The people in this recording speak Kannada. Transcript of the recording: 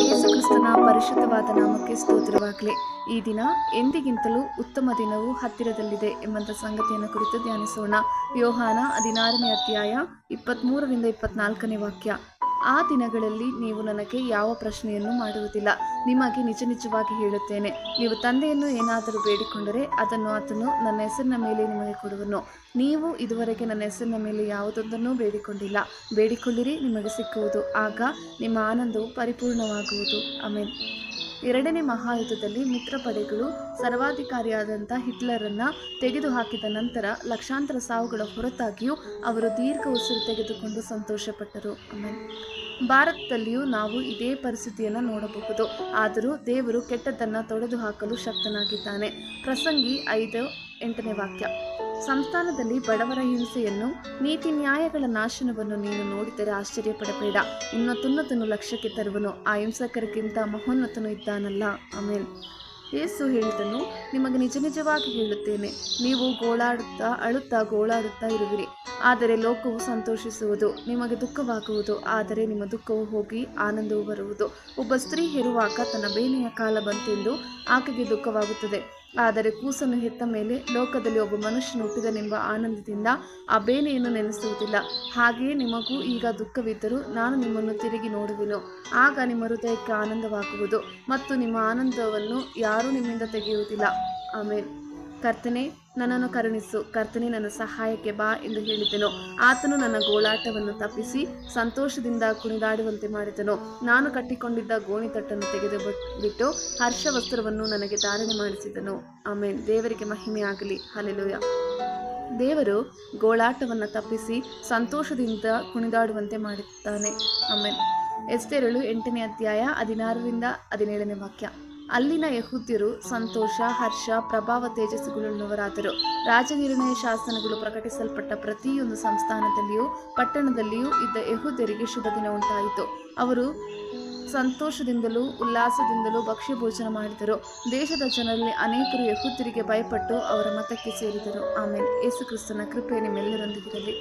ಯೇಸು ಕ್ರಿಸ್ತನ ಪರಿಶುದ್ಧವಾದ ನಾಮಕ್ಕೆ ಸ್ತೋತ್ರವಾಗಲಿ. ಈ ದಿನ ಎಂದಿಗಿಂತಲೂ ಉತ್ತಮ ದಿನವು ಹತ್ತಿರದಲ್ಲಿದೆ ಎಂಬಂಥ ಸಂಗತಿಯನ್ನು ಕುರಿತು ಧ್ಯಾನಿಸೋಣ. ಯೋಹಾನ 16ನೇ ಅಧ್ಯಾಯ 23ರಿಂದ 24ನೇ ವಾಕ್ಯ. ಆ ದಿನಗಳಲ್ಲಿ ನೀವು ನನಗೆ ಯಾವ ಪ್ರಶ್ನೆಯನ್ನು ಮಾಡುವುದಿಲ್ಲ. ನಿಮಗೆ ನಿಜ ನಿಜವಾಗಿ ಹೇಳುತ್ತೇನೆ, ನೀವು ತಂದೆಯನ್ನು ಏನಾದರೂ ಬೇಡಿಕೊಂಡರೆ ಅದನ್ನು ಆತನು ನನ್ನ ಹೆಸರಿನ ಮೇಲೆ ನಿಮಗೆ ಕೊಡುವನು. ನೀವು ಇದುವರೆಗೆ ನನ್ನ ಹೆಸರಿನ ಮೇಲೆ ಯಾವುದೊಂದನ್ನೂ ಬೇಡಿಕೊಂಡಿಲ್ಲ. ಬೇಡಿಕೊಳ್ಳಿರಿ, ನಿಮಗೆ ಸಿಕ್ಕುವುದು. ಆಗ ನಿಮ್ಮ ಆನಂದವು ಪರಿಪೂರ್ಣವಾಗುವುದು. ಆಮೆನ್. ಎರಡನೇ ಮಹಾಯುದ್ಧದಲ್ಲಿ ಮಿತ್ರಪಡೆಗಳು ಸರ್ವಾಧಿಕಾರಿಯಾದಂಥ ಹಿಟ್ಲರನ್ನು ತೆಗೆದುಹಾಕಿದ ನಂತರ ಲಕ್ಷಾಂತರ ಸಾವುಗಳ ಹೊರತಾಗಿಯೂ ಅವರು ದೀರ್ಘ ಉಸಿರು ತೆಗೆದುಕೊಂಡು ಸಂತೋಷಪಟ್ಟರು. ಆಮೆನ್. ಭಾರತದಲ್ಲಿಯೂ ನಾವು ಇದೇ ಪರಿಸ್ಥಿತಿಯನ್ನು ನೋಡಬಹುದು. ಆದರೂ ದೇವರು ಕೆಟ್ಟದ್ದನ್ನು ತೊಡೆದು ಹಾಕಲು ಶಕ್ತನಾಗಿದ್ದಾನೆ. ಪ್ರಸಂಗಿ 5:8ನೇ ವಾಕ್ಯ. ಸಂಸ್ಥಾನದಲ್ಲಿ ಬಡವರ ಹಿಂಸೆಯನ್ನು, ನೀತಿ ನ್ಯಾಯಗಳ ನಾಶನವನ್ನು ನೀನು ನೋಡಿದರೆ ಆಶ್ಚರ್ಯಪಡಬೇಡ. ಉನ್ನತನು ಲಕ್ಷ್ಯಕ್ಕೆ ತರುವನು. ಆ ಹಿಂಸಕರಿಗಿಂತ ಮಹೋನ್ನತನು ಇದ್ದಾನಲ್ಲ. ಆಮೇನ್. ಯೇಸು ಹೇಳಿದನು, ನಿಮಗೆ ನಿಜ ನಿಜವಾಗಿ ಹೇಳುತ್ತೇನೆ, ನೀವು ಅಳುತ್ತಾ ಗೋಳಾಡುತ್ತಾ ಇರುವಿರಿ, ಆದರೆ ಲೋಕವು ಸಂತೋಷಿಸುವುದು. ನಿಮಗೆ ದುಃಖವಾಗುವುದು, ಆದರೆ ನಿಮ್ಮ ದುಃಖವು ಹೋಗಿ ಆನಂದವು ಬರುವುದು. ಒಬ್ಬ ಸ್ತ್ರೀ ಹೆರುವಾಗ ತನ್ನ ಬೇನೆಯ ಕಾಲ ಬಂತೆಂದು ಆಕೆಗೆ ದುಃಖವಾಗುತ್ತದೆ, ಆದರೆ ಕೂಸನ್ನು ಹೆತ್ತ ಮೇಲೆ ಲೋಕದಲ್ಲಿ ಒಬ್ಬ ಮನುಷ್ಯನು ಹುಟ್ಟಿದನೆಂಬ ಆನಂದದಿಂದ ಆ ಬೇನೆಯನ್ನು ನೆನೆಸುವುದಿಲ್ಲ. ಹಾಗೆಯೇ ನಿಮಗೂ ಈಗ ದುಃಖವಿದ್ದರೂ ನಾನು ನಿಮ್ಮನ್ನು ತಿರುಗಿ ನೋಡುವೆನು. ಆಗ ನಿಮ್ಮ ಹೃದಯಕ್ಕೆ ಆನಂದವಾಗುವುದು ಮತ್ತು ನಿಮ್ಮ ಆನಂದವನ್ನು ಯಾರೂ ನಿಮ್ಮಿಂದ ತೆಗೆಯುವುದಿಲ್ಲ. ಆಮೇಲೆ. ಕರ್ತನೇ, ನನ್ನನ್ನು ಕರುಣಿಸು. ಕರ್ತನೇ, ನನ್ನ ಸಹಾಯಕ್ಕೆ ಬಾ ಎಂದು ಹೇಳಿದೆನು. ಆತನು ನನ್ನ ಗೋಳಾಟವನ್ನು ತಪ್ಪಿಸಿ ಸಂತೋಷದಿಂದ ಕುಣಿದಾಡುವಂತೆ ಮಾಡಿದನು. ನಾನು ಕಟ್ಟಿಕೊಂಡಿದ್ದ ಗೋಣಿತಟ್ಟನ್ನು ತೆಗೆದು ಬಿಟ್ಟು ಹರ್ಷ ವಸ್ತ್ರವನ್ನು ನನಗೆ ಧಾರಣೆ ಮಾಡಿಸಿದನು. ಆಮೇಲೆ. ದೇವರಿಗೆ ಮಹಿಮೆ ಆಗಲಿ. ಹಲ್ಲೆಲೂಯಾ. ದೇವರು ಗೋಳಾಟವನ್ನು ತಪ್ಪಿಸಿ ಸಂತೋಷದಿಂದ ಕುಣಿದಾಡುವಂತೆ ಮಾಡಿದ್ದಾನೆ. ಆಮೇಲೆ. ಎಸ್ತೇರಳು 8ನೇ ಅಧ್ಯಾಯ 16ರಿಂದ 17ನೇ ವಾಕ್ಯ. ಅಲ್ಲಿನ ಯೆಹೂದ್ಯರು ಸಂತೋಷ, ಹರ್ಷ, ಪ್ರಭಾವ, ತೇಜಸ್ಸುಗಳುಳ್ಳವರಾದರು. ರಾಜನಿರ್ಣಯ ಶಾಸನಗಳು ಪ್ರಕಟಿಸಲ್ಪಟ್ಟ ಪ್ರತಿಯೊಂದು ಸಂಸ್ಥಾನದಲ್ಲಿಯೂ ಪಟ್ಟಣದಲ್ಲಿಯೂ ಇದ್ದ ಯೆಹೂದ್ಯರಿಗೆ ಶುಭ ದಿನ ಉಂಟಾಯಿತು. ಅವರು ಸಂತೋಷದಿಂದಲೂ ಉಲ್ಲಾಸದಿಂದಲೂ ಭಕ್ಷ್ಯ ಭೋಜನ ಮಾಡಿದರು. ದೇಶದ ಜನರಲ್ಲಿ ಅನೇಕರು ಯೆಹೂದ್ಯರಿಗೆ ಭಯಪಟ್ಟು ಅವರ ಮತಕ್ಕೆ ಸೇರಿದರು. ಆಮೇಲೆ. ಯೇಸು ಕ್ರಿಸ್ತನ ಕೃಪೆ ನಿಮ್ಮೆಲ್ಲರೊಂದಿಗಿರಲಿ.